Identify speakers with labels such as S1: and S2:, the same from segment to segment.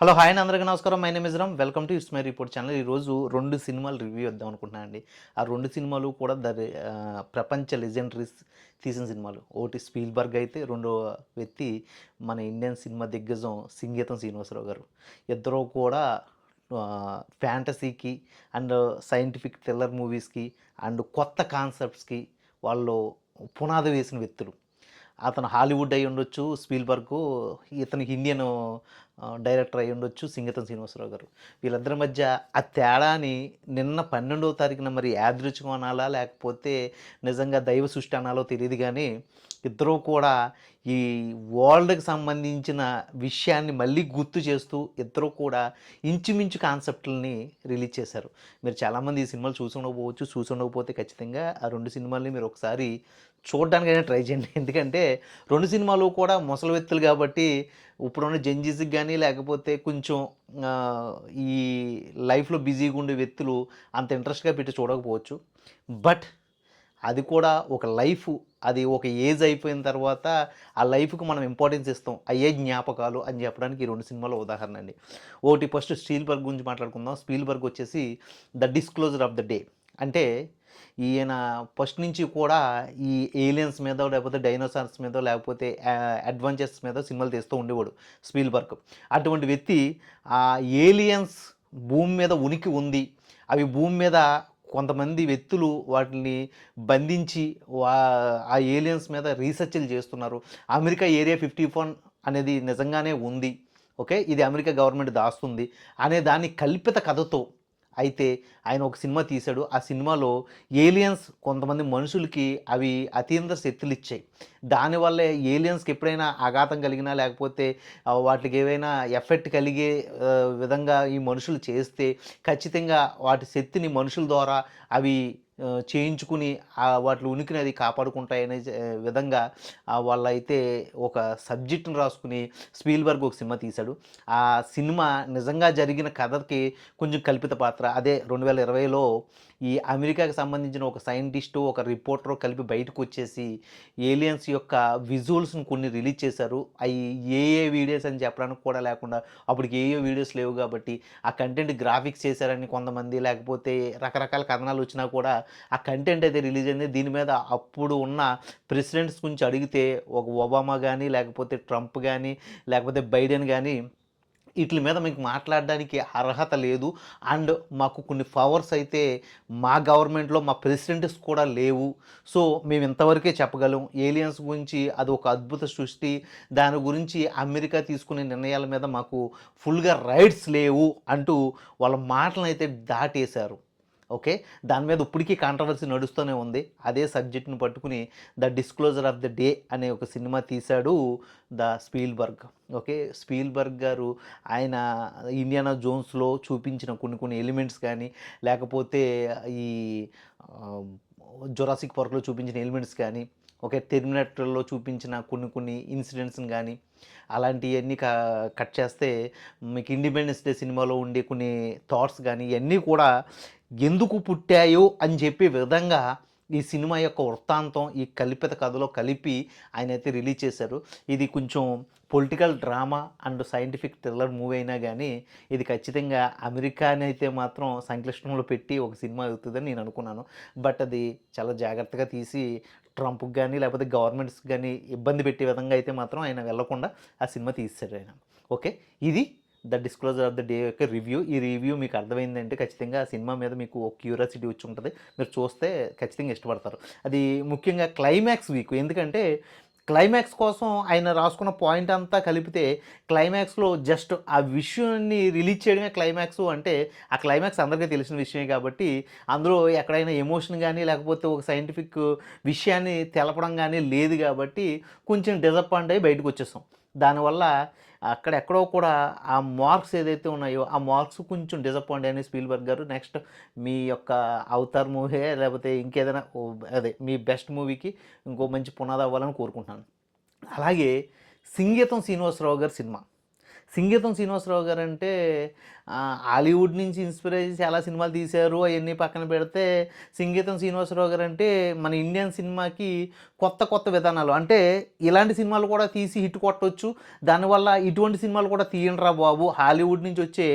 S1: Hello hi అండి, అందరికీ నమస్కారం. My name is Ram. Welcome to it's my report channel. ఈరోజు 2 సినిమాలు రివ్యూ ఇద్దాం అనుకుంటున్నాను అండి. ఆ 2 సినిమాలు కూడా ప్రపంచ లెజెండరీస్ తీసిన సినిమాలు. ఒకటి స్పీల్బర్గ్ అయితే, రెండో వ్యక్తి మన ఇండియన్ సినిమా దిగ్గజం సింగీతం శ్రీనివాసరావు గారు. ఇద్దరూ కూడా ఫ్యాంటసీకి అండ్ సైంటిఫిక్ థ్రిల్లర్ మూవీస్కి అండ్ కొత్త కాన్సెప్ట్స్కి వాళ్ళు పునాది వేసిన వ్యక్తులు. అతను హాలీవుడ్ అయ్యి ఉండొచ్చు స్పీల్బర్గు, ఇతనికి ఇండియన్ డైరెక్టర్ అయ్యి ఉండొచ్చు సింగీతం శ్రీనివాసరావు గారు. వీళ్ళిద్దరి మధ్య ఆ తేడాని నిన్న 12వ తారీఖున మరి యాదృచ్ఛికం అనాలా లేకపోతే నిజంగా దైవ సృష్టి అనాలో తెలియదు కానీ ఇద్దరూ కూడా ఈ వరల్డ్కి సంబంధించిన విషయాన్ని మళ్ళీ గుర్తు చేస్తూ ఇద్దరూ కూడా ఇంచుమించు కాన్సెప్ట్లని రిలీజ్ చేశారు. మీరు చాలామంది ఈ సినిమాలు చూసి ఉండకపోవచ్చు, చూసి ఉండకపోతే ఖచ్చితంగా ఆ 2 సినిమాల్ని మీరు ఒకసారి చూడడానికైనా ట్రై చేయండి. ఎందుకంటే 2 సినిమాలు కూడా ముసలి వ్యక్తులు కాబట్టి ఇప్పుడున్న జెన్‌జీస్‌కి గానీ లేకపోతే కొంచెం ఈ లైఫ్‌లో బిజీగా ఉండే వ్యక్తులు అంత ఇంట్రెస్ట్‌గా పెట్టి చూడకపోవచ్చు. బట్ అది కూడా ఒక లైఫు, అది ఒక ఏజ్ అయిపోయిన తర్వాత ఆ లైఫ్‌కి మనం ఇంపార్టెన్స్ ఇస్తాం. అయ్యే జ్ఞాపకాలు అని చెప్పడానికి ఈ 2 సినిమాలు ఉదాహరణ అండి. ఒకటి ఫస్ట్ స్పీల్బర్గ్ గురించి మాట్లాడుకుందాం. స్పీల్బర్గ్ వచ్చేసి 'the disclosure of the day' అంటే ఈయన ఫస్ట్ నుంచి కూడా ఈ ఏలియన్స్ మీదో లేకపోతే డైనోసార్స్ మీదో లేకపోతే అడ్వెంచర్స్ మీద సినిమాలు తీస్తూ ఉండేవాడు స్పీల్బర్గ్. అటువంటి వ్యక్తి ఆ ఏలియన్స్ భూమి మీద ఉనికి ఉంది, అవి భూమి మీద కొంతమంది వ్యక్తులు వాటిని బంధించి వా ఆ ఏలియన్స్ మీద రీసెర్చ్లు చేస్తున్నారు. అమెరికా ఏరియా 51 అనేది నిజంగానే ఉంది. ఓకే, ఇది అమెరికా గవర్నమెంట్ దాస్తుంది అనే దాన్ని కల్పిత కథతో అయితే ఆయన ఒక సినిమా తీశాడు. ఆ సినిమాలో ఏలియన్స్ కొంతమంది మనుషులకి అవి అతీంద్ర శక్తులు ఇచ్చాయి. దానివల్ల ఏలియన్స్కి ఎప్పుడైనా ఆఘాతం కలిగినా లేకపోతే వాటికి ఏవైనా ఎఫెక్ట్ కలిగే విధంగా ఈ మనుషులు చేస్తే ఖచ్చితంగా వాటి శక్తిని మనుషుల ద్వారా అవి చేయించుకుని వాటి ఉనికిని అది కాపాడుకుంటాయనే విధంగా వాళ్ళైతే ఒక సబ్జెక్ట్ని రాసుకుని స్పీల్బర్గ్ ఒక సినిమా తీశాడు. ఆ సినిమా నిజంగా జరిగిన కథకి కొంచెం కల్పిత పాత్ర. అదే 2020లో ఈ అమెరికాకి సంబంధించిన ఒక సైంటిస్టు, ఒక రిపోర్టరు కలిపి బయటకు వచ్చేసి ఏలియన్స్ యొక్క విజువల్స్‌ని కొన్ని రిలీజ్ చేశారు. అయి ఏ వీడియోస్ అని చెప్పడానికి కూడా లేకుండా అప్పటికి వీడియోస్ లేవు కాబట్టి ఆ కంటెంట్ గ్రాఫిక్స్ చేశారని కొంతమంది, లేకపోతే రకరకాల కథనాలు వచ్చినా కూడా ఆ కంటెంట్ అయితే రిలీజ్ అయింది. దీని మీద అప్పుడు ఉన్న ప్రెసిడెంట్స్ గురించి అడిగితే ఒక ఒబామా కానీ లేకపోతే ట్రంప్ కానీ లేకపోతే బైడెన్ కానీ వీటి మీద మీకు మాట్లాడడానికి అర్హత లేదు. అండ్ మాకు కొన్ని పవర్స్ అయితే మా గవర్నమెంట్లో మా ప్రెసిడెంట్స్ కూడా లేవు. సో మేము ఇంతవరకే చెప్పగలం. ఏలియన్స్ గురించి అది ఒక అద్భుత సృష్టి, దాని గురించి అమెరికా తీసుకునే నిర్ణయాల మీద మాకు ఫుల్గా రైట్స్ లేవు అంటూ వాళ్ళ మాటలను అయితే దాటేశారు. ఓకే, దాని మీద ఇప్పటికీ కాంట్రవర్సీ నడుస్తూనే ఉంది. అదే సబ్జెక్ట్ని పట్టుకుని 'the disclosure of the day' అనే ఒక సినిమా తీశాడు స్పీల్బర్గ్. ఓకే, స్పీల్బర్గ్ గారు ఆయన 'ఇండియానా జోన్స్‌లో' చూపించిన కొన్ని కొన్ని ఎలిమెంట్స్ కానీ లేకపోతే ఈ 'జురాసిక్ పార్క్‌లో' చూపించిన ఎలిమెంట్స్ కానీ, ఓకే, 'టెర్మినేటర్‌లో' చూపించిన కొన్ని కొన్ని ఇన్సిడెంట్స్‌ని కానీ అలాంటియన్నీ కట్ చేస్తే మీకు 'ఇండిపెండెన్స్ డే' సినిమాలో ఉండే కొన్ని థాట్స్ కానీ ఇవన్నీ కూడా ఎందుకు పుట్టాయో అని చెప్పే విధంగా ఈ సినిమా యొక్క వృత్తాంతం ఈ కల్పిత కథలో కలిపి ఆయనైతే రిలీజ్ చేశారు. ఇది కొంచెం political drama and scientific thriller movie అయినా కానీ ఇది ఖచ్చితంగా అమెరికానైతే మాత్రం సంక్లిష్టంలో పెట్టి ఒక సినిమా అవుతుందని నేను అనుకున్నాను. బట్ అది చాలా జాగ్రత్తగా తీసి ట్రంప్కి కానీ లేకపోతే గవర్నమెంట్స్కి కానీ ఇబ్బంది పెట్టే విధంగా అయితే మాత్రం ఆయన వెళ్ళకుండా ఆ సినిమా తీశారు ఆయన. ఓకే, ఇది 'the disclosure of the day' యొక్క రివ్యూ. ఈ రివ్యూ మీకు అర్థమైందంటే ఖచ్చితంగా ఆ సినిమా మీద మీకు ఒక క్యూరియాసిటీ వచ్చి ఉంటుంది. మీరు చూస్తే ఖచ్చితంగా ఇష్టపడతారు. అది ముఖ్యంగా క్లైమాక్స్ వీక్. ఎందుకంటే క్లైమాక్స్ కోసం ఆయన రాసుకున్న పాయింట్ అంతా కలిపితే క్లైమాక్స్‌లో జస్ట్ ఆ విషయాన్ని రిలీజ్ చేయడమే క్లైమాక్సు అంటే ఆ క్లైమాక్స్ అందరికీ తెలిసిన విషయమే కాబట్టి అందులో ఎక్కడైనా ఎమోషన్ గానీ లేకపోతే ఒక సైంటిఫిక్ విషయాన్ని తెలపడం గానీ లేదు కాబట్టి కొంచెం డిసప్పాయింట్ అయ్యి బయటకొచ్చేసాం. దానివల్ల అక్కడెక్కడో కూడా ఆ మార్క్స్ ఏదైతే ఉన్నాయో ఆ మార్క్స్ కొంచెం డిసప్పాయింట్ అయిన స్పీల్బర్గ్ గారు నెక్స్ట్ మీ యొక్క 'అవతార్' మూవీ లేకపోతే ఇంకేదైనా అదే మీ బెస్ట్ మూవీకి ఇంకో మంచి పునాది అవ్వాలని కోరుకుంటున్నాను. అలాగే 'సింగీతం శ్రీనివాసరావు' గారి సినిమా. సింగీతం శ్రీనివాసరావు గారంటే హాలీవుడ్ నుంచి ఇన్స్పైర్ అయ్యి చాలా సినిమాలు తీశారు. అయన్నీ పక్కన పెడితే సింగీతం శ్రీనివాసరావు గారంటే మన ఇండియన్ సినిమాకి కొత్త కొత్త విధానాలు అంటే ఇలాంటి సినిమాలు కూడా తీసి హిట్ కొట్టొచ్చు. దానివల్ల ఇటువంటి సినిమాలు కూడా తీయండిరా బాబు. హాలీవుడ్ నుంచి వచ్చే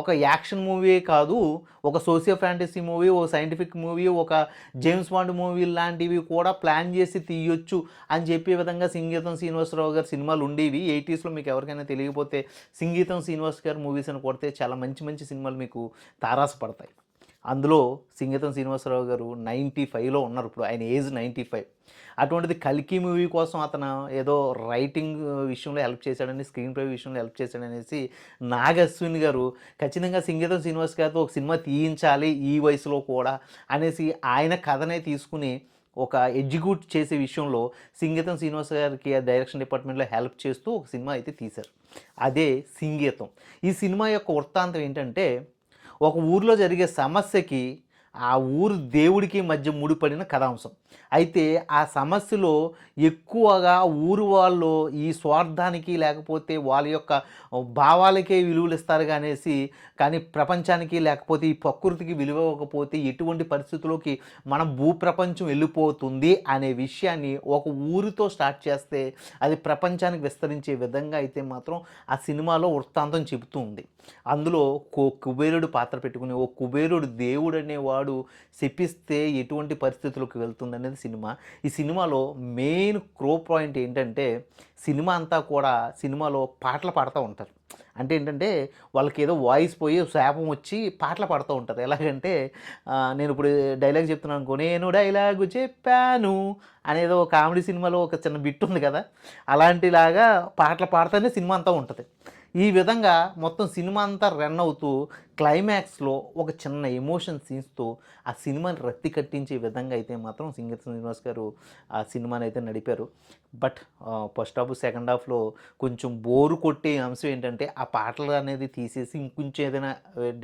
S1: ఒక యాక్షన్ మూవీ కాదు, ఒక సోషియో ఫ్యాంటసీ మూవీ, ఒక సైంటిఫిక్ మూవీ, ఒక జేమ్స్ బాండ్ మూవీ లాంటివి కూడా ప్లాన్ చేసి తీయొచ్చు అని చెప్పే విధంగా సింగీతం శ్రీనివాసరావు గారి సినిమాలు ఉండేవి. 80స్లో మీకు ఎవరికైనా తెలియకపోతే సింగీతం శ్రీనివాస్ గారి మూవీస్ అని కొడితే చాలా మంచి మంచి సినిమాలు మీకు తారాసపడతాయి. అందులో సింగీతం శ్రీనివాసరావు గారు 95లో ఉన్నారు. ఇప్పుడు ఆయన ఏజ్ 95. అటువంటిది కల్కి మూవీ కోసం అతను ఏదో రైటింగ్ విషయంలో హెల్ప్ చేశాడని, స్క్రీన్ ప్లే విషయంలో హెల్ప్ చేశాడనేసి నాగ్ అశ్విన్ గారు ఖచ్చితంగా సింగీతం శ్రీనివాస్ గారితో ఒక సినిమా తీయించాలి ఈ వయసులో కూడా అనేసి ఆయన కథనే తీసుకుని ఒక ఎగ్జిక్యూట్ చేసే విషయంలో సింగీతం శ్రీనివాస్ గారికి ఆ డైరెక్షన్ డిపార్ట్మెంట్లో హెల్ప్ చేస్తూ ఒక సినిమా అయితే తీశారు. అదే సింగీతం. ఈ సినిమా యొక్క వృత్తాంతం ఏంటంటే, ఒక ఊరిలో జరిగే సమస్యకి ఆ ఊరు దేవుడికి మధ్య ముడిపడిన కథాంశం. అయితే ఆ సమస్యలో ఎక్కువగా ఊరు వాళ్ళు ఈ స్వార్థానికి లేకపోతే వాళ్ళ యొక్క భావాలకే విలువలు ఇస్తారు కానీ ప్రపంచానికి లేకపోతే ఈ ప్రకృతికి విలువ ఇవ్వకపోతే ఎటువంటి పరిస్థితుల్లోకి మన భూప్రపంచం వెళ్ళిపోతుంది అనే విషయాన్ని ఒక ఊరితో స్టార్ట్ చేస్తే అది ప్రపంచానికి విస్తరించే విధంగా అయితే మాత్రం ఆ సినిమాలో వృత్తాంతం చెబుతూ ఉంది. అందులో కుబేరుడు పాత్ర పెట్టుకుని ఓ కుబేరుడు దేవుడు అనేవాడు శపిస్తే ఎటువంటి పరిస్థితులకు వెళ్తుంది అనేది సినిమా. ఈ సినిమాలో మెయిన్ పాయింట్ ఏంటంటే సినిమా అంతా కూడా సినిమాలో పాటలు పాడుతూ ఉంటారు. అంటే ఏంటంటే వాళ్ళకి ఏదో వాయిస్ పోయి శాపం వచ్చి పాటలు పాడుతూ ఉంటారు. ఎలాగంటే నేను ఇప్పుడు డైలాగ్ చెప్తున్నాను అనుకో, నేను డైలాగు చెప్పాను అనేదో కామెడీ సినిమాలో ఒక చిన్న బిట్ ఉంది కదా, అలాంటిలాగా పాటలు పాడుతూనే సినిమా అంతా ఉంటుంది. ఈ విధంగా మొత్తం సినిమా అంతా రన్ అవుతూ క్లైమాక్స్లో ఒక చిన్న ఎమోషన్ సీన్స్తో ఆ సినిమాని రక్తి కట్టించే విధంగా అయితే మాత్రం సింగీతం శ్రీనివాస్ గారు ఆ సినిమాని అయితే నడిపారు. బట్ ఫస్ట్ హాఫ్ సెకండ్ హాఫ్లో కొంచెం బోరు కొట్టే అంశం ఏంటంటే ఆ పాటలు అనేది తీసేసి ఇంకొంచెం ఏదైనా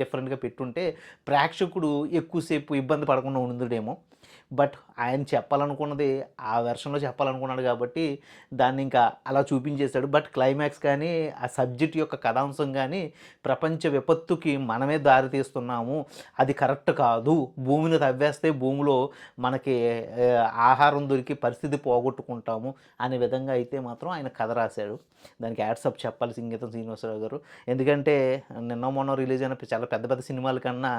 S1: డిఫరెంట్గా పెట్టుంటే ప్రేక్షకుడు ఎక్కువసేపు ఇబ్బంది పడకుండా ఉండుడేమో. బట్ ఆయన చెప్పాలనుకున్నది ఆ వెర్షన్లో చెప్పాలనుకున్నాడు కాబట్టి దాన్ని ఇంకా అలా చూపించేశాడు. బట్ క్లైమాక్స్ కానీ ఆ సబ్జెక్ట్ యొక్క కథాంశం కానీ ప్రపంచ విపత్తుకి మనమే దారి తీస్తున్నాము, అది కరెక్ట్ కాదు, భూమిని తవ్వేస్తే భూమిలో మనకి ఆహారం దొరికి పరిస్థితి పోగొట్టుకుంటాము అనే విధంగా అయితే మాత్రం ఆయన కథ రాశాడు. దానికి యాడ్సప్ చెప్పాలి సింగీతం శ్రీనివాసరావు గారు. ఎందుకంటే నిన్న మొన్న రిలీజ్ అయిన చాలా పెద్ద పెద్ద సినిమాల కన్నా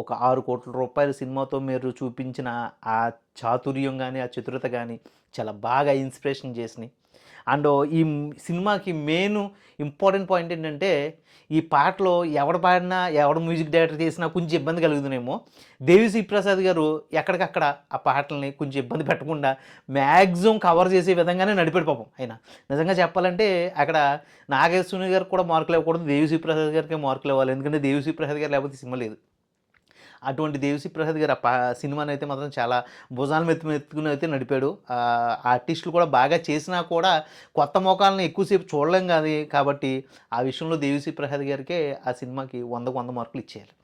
S1: ఒక 6 కోట్ల రూపాయల సినిమాతో మీరు చూపించిన ఆ చాతుర్యం కానీ ఆ చతురత కానీ చాలా బాగా ఇన్స్పిరేషన్ చేసినాయి. అండ్ ఈ సినిమాకి మెయిన్ ఇంపార్టెంట్ పాయింట్ ఏంటంటే ఈ పాటలో ఎవడు పాడినా ఎవడు మ్యూజిక్ డైరెక్టర్ చేసినా కొంచెం ఇబ్బంది కలుగుతుందేమో, దేవిశ్రీ ప్రసాద్ గారు ఎక్కడికక్కడ ఆ పాటల్ని కొంచెం ఇబ్బంది పెట్టకుండా మ్యాక్సిమం కవర్ చేసే విధంగానే నడిపాడు పాపం ఆయన. నిజంగా చెప్పాలంటే అక్కడ నాగేశ్వరి గారికి కూడా మార్కులు ఇవ్వకూడదు, దేవిశ్రీ ప్రసాద్ గారికి మార్కులు ఇవ్వాలి. ఎందుకంటే దేవిశ్రీ ప్రసాద్ గారు లేకపోతే సినిమా లేదు. అటువంటి దేవిశ్రీ ప్రసాద్ గారు ఆ సినిమాని అయితే మాత్రం చాలా భుజాలు మెత్తుకుని అయితే నడిపాడు. ఆర్టిస్టులు కూడా బాగా చేసినా కూడా కొత్త మోకాలను ఎక్కువసేపు చూడలేం కాదు కాబట్టి ఆ విషయంలో దేవిశ్రీ ప్రసాద్ గారికే ఆ సినిమాకి 100కు 100 మార్కులు ఇచ్చేయాలి.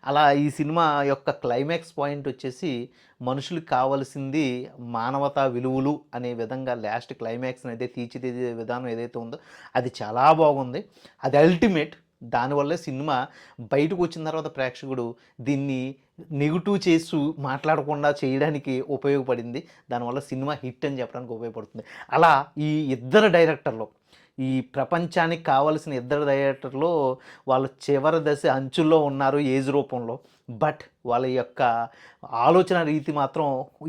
S1: అలా ఈ సినిమా యొక్క క్లైమాక్స్ పాయింట్ వచ్చేసి మనుషులకు కావాల్సింది మానవతా విలువలు అనే విధంగా లాస్ట్ క్లైమాక్స్ని అయితే తీర్చిదిద్దే విధానం ఏదైతే ఉందో అది చాలా బాగుంది. అది అల్టిమేట్. దానివల్లే సినిమా బయటకు వచ్చిన తర్వాత ప్రేక్షకుడు దీన్ని నెగిటివ్ చేసి మాట్లాడకుండా చేయడానికి ఉపయోగపడింది. దానివల్ల సినిమా హిట్ అని చెప్పడానికి ఉపయోగపడుతుంది. అలా ఈ ఇద్దరు డైరెక్టర్లు, ఈ ప్రపంచానికి కావలసిన ఇద్దరు డైరెక్టర్లు వాళ్ళ చివరి దశ అంచుల్లో ఉన్నారు ఏజ్ రూపంలో. బట్ వాళ్ళ యొక్క ఆలోచన రీతి మాత్రం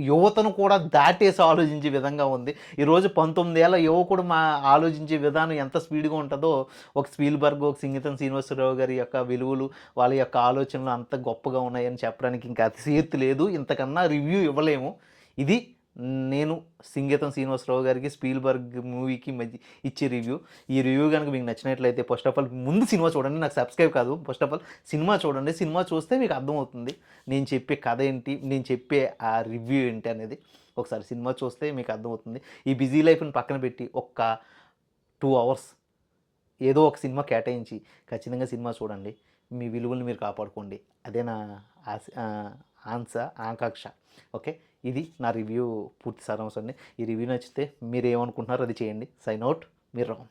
S1: యువతను కూడా దాటేసి ఆలోచించే విధంగా ఉంది. ఈరోజు 19 ఏళ్ళ యువకుడు ఆలోచించే విధానం ఎంత స్పీడ్గా ఉంటుందో ఒక స్పీల్బర్గ్, ఒక సింగీతం శ్రీనివాసరావు గారి యొక్క విలువలు, వాళ్ళ యొక్క ఆలోచనలు అంత గొప్పగా ఉన్నాయని చెప్పడానికి ఇంకా అతిశయోక్తి లేదు. ఇంతకన్నా రివ్యూ ఇవ్వలేము. ఇది నేను సింగీతం శ్రీనివాసరావు గారికి స్పీల్బర్గ్ మూవీకి మధ్య ఇచ్చే రివ్యూ. ఈ రివ్యూ కనుక మీకు నచ్చినట్లయితే ఫస్ట్ ఆఫ్ ఆల్ ముందు సినిమా చూడండి. నాకు సబ్స్క్రైబ్ కాదు, ఫస్ట్ ఆఫ్ ఆల్ సినిమా చూడండి. సినిమా చూస్తే మీకు అర్థమవుతుంది నేను చెప్పే కథ ఏంటి, నేను చెప్పే ఆ రివ్యూ ఏంటి అనేది. ఒకసారి సినిమా చూస్తే మీకు అర్థమవుతుంది. ఈ బిజీ లైఫ్ని పక్కన పెట్టి ఒక్క 2 అవర్స్ ఏదో ఒక సినిమా కేటాయించి ఖచ్చితంగా సినిమా చూడండి. మీ విలువలను మీరు కాపాడుకోండి. అదే నా ఆకాంక్ష. ఓకే, ఇది నా రివ్యూ పూర్తి సారాంశం అండి. ఈ రివ్యూ నచ్చితే మీరు ఏమనుకుంటున్నారో అది చేయండి. సైన్ అవుట్, మీరు రామ్.